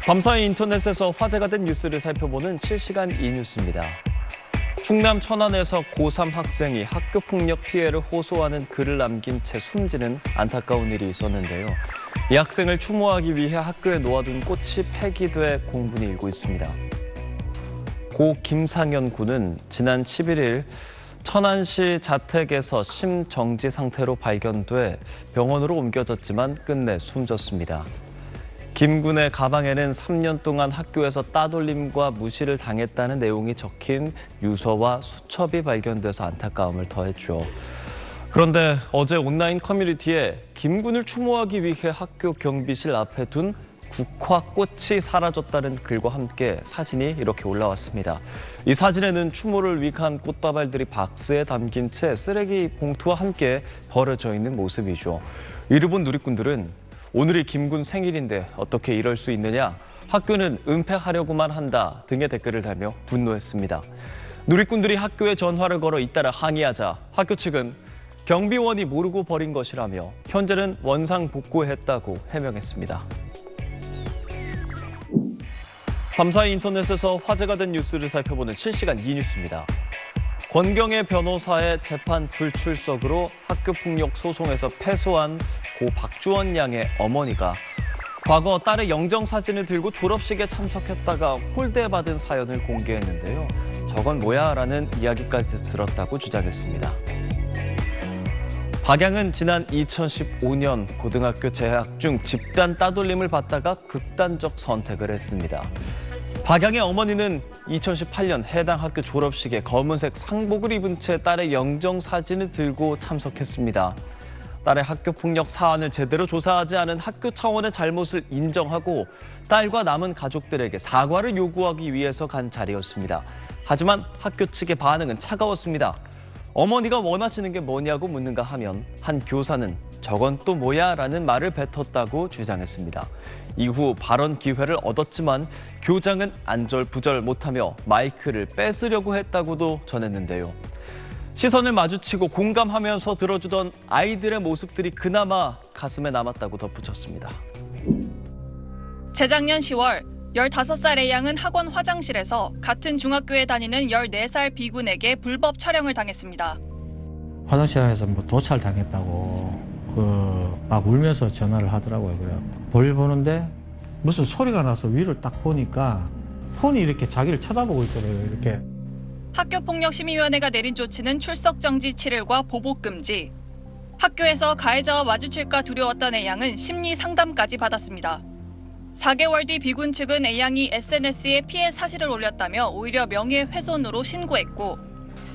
밤사이 인터넷에서 화제가 된 뉴스를 살펴보는 실시간 이뉴스입니다. 충남 천안에서 고3 학생이 학교폭력 피해를 호소하는 글을 남긴 채 숨지는 안타까운 일이 있었는데요. 이 학생을 추모하기 위해 학교에 놓아둔 꽃이 폐기돼 공분이 일고 있습니다. 고 김상현 군은 지난 11일 천안시 자택에서 심정지 상태로 발견돼 병원으로 옮겨졌지만 끝내 숨졌습니다. 김 군의 가방에는 3년 동안 학교에서 따돌림과 무시를 당했다는 내용이 적힌 유서와 수첩이 발견돼서 안타까움을 더했죠. 그런데 어제 온라인 커뮤니티에 김 군을 추모하기 위해 학교 경비실 앞에 둔 국화꽃이 사라졌다는 글과 함께 사진이 이렇게 올라왔습니다. 이 사진에는 추모를 위한 꽃다발들이 박스에 담긴 채 쓰레기 봉투와 함께 버려져 있는 모습이죠. 이를 본 누리꾼들은 오늘이 김군 생일인데 어떻게 이럴 수 있느냐, 학교는 은폐하려고만 한다 등의 댓글을 달며 분노했습니다. 누리꾼들이 학교에 전화를 걸어 잇따라 항의하자 학교 측은 경비원이 모르고 버린 것이라며 현재는 원상 복구했다고 해명했습니다. 밤사이 인터넷에서 화제가 된 뉴스를 살펴보는 실시간 이뉴스입니다. 권경의 변호사의 재판 불출석으로 학교폭력 소송에서 패소한 고 박주원 양의 어머니가 과거 딸의 영정사진을 들고 졸업식에 참석했다가 홀대받은 사연을 공개했는데요. 저건 뭐야? 라는 이야기까지 들었다고 주장했습니다. 박 양은 지난 2015년 고등학교 재학 중 집단 따돌림을 받다가 극단적 선택을 했습니다. 박 양의 어머니는 2018년 해당 학교 졸업식에 검은색 상복을 입은 채 딸의 영정사진을 들고 참석했습니다. 딸의 학교폭력 사안을 제대로 조사하지 않은 학교 차원의 잘못을 인정하고 딸과 남은 가족들에게 사과를 요구하기 위해서 간 자리였습니다. 하지만 학교 측의 반응은 차가웠습니다. 어머니가 원하시는 게 뭐냐고 묻는가 하면 한 교사는 저건 또 뭐야? 라는 말을 뱉었다고 주장했습니다. 이후 발언 기회를 얻었지만 교장은 안절부절 못하며 마이크를 뺏으려고 했다고도 전했는데요. 시선을 마주치고 공감하면서 들어주던 아이들의 모습들이 그나마 가슴에 남았다고 덧붙였습니다. 재작년 10월 15살 A양은 학원 화장실에서 같은 중학교에 다니는 14살 B군에게 불법 촬영을 당했습니다. 화장실 안에서 도찰 당했다고 막 울면서 전화를 하더라고요. 그래 볼일 보는데 무슨 소리가 나서 위를 딱 보니까 폰이 이렇게 자기를 쳐다보고 있더라고요. 이렇게. 학교폭력심의위원회가 내린 조치는 출석 정지 7일과 보복 금지. 학교에서 가해자와 마주칠까 두려웠던 A양은 심리 상담까지 받았습니다. 4개월 뒤 B군 측은 A양이 SNS에 피해 사실을 올렸다며 오히려 명예훼손으로 신고했고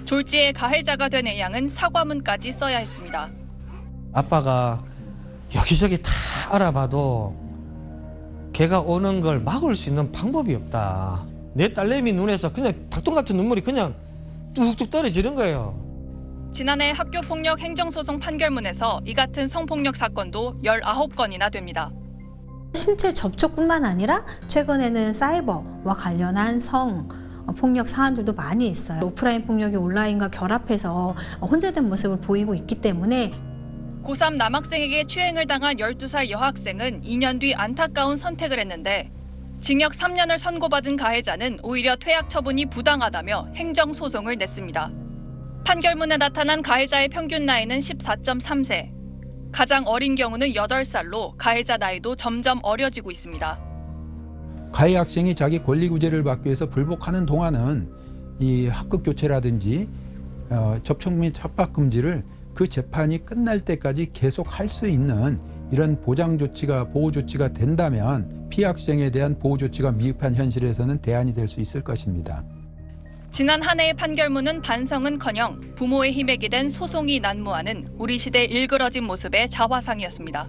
졸지에 가해자가 된 A양은 사과문까지 써야 했습니다. 아빠가 여기저기 다 알아봐도 걔가 오는 걸 막을 수 있는 방법이 없다. 내 딸내미 눈에서 그냥 닭똥 같은 눈물이 그냥 뚝뚝 떨어지는 거예요. 지난해 학교폭력 행정소송 판결문에서 이 같은 성폭력 사건도 19건이나 됩니다. 신체 접촉뿐만 아니라 최근에는 사이버와 관련한 폭력 사안들도 많이 있어요. 오프라인 폭력이 온라인과 결합해서 혼재된 모습을 보이고 있기 때문에 고3 남학생에게 추행을 당한 12살 여학생은 2년 뒤 안타까운 선택을 했는데 징역 3년을 선고받은 가해자는 오히려 퇴학 처분이 부당하다며 행정소송을 냈습니다. 판결문에 나타난 가해자의 평균 나이는 14.3세, 가장 어린 경우는 8살로 가해자 나이도 점점 어려지고 있습니다. 가해 학생이 자기 권리 구제를 받기 위해서 불복하는 동안은 이 학급 교체라든지 접촉 및 협박 금지를 그 재판이 끝날 때까지 계속 할 수 있는 이런 보장 조치가 보호 조치가 된다면 피해 학생에 대한 보호 조치가 미흡한 현실에서는 대안이 될 수 있을 것입니다. 지난 한 해의 판결문은 반성은커녕 부모의 힘에 기댄 소송이 난무하는 우리 시대 일그러진 모습의 자화상이었습니다.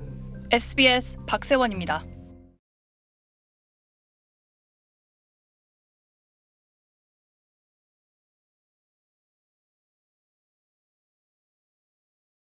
SBS 박세원입니다.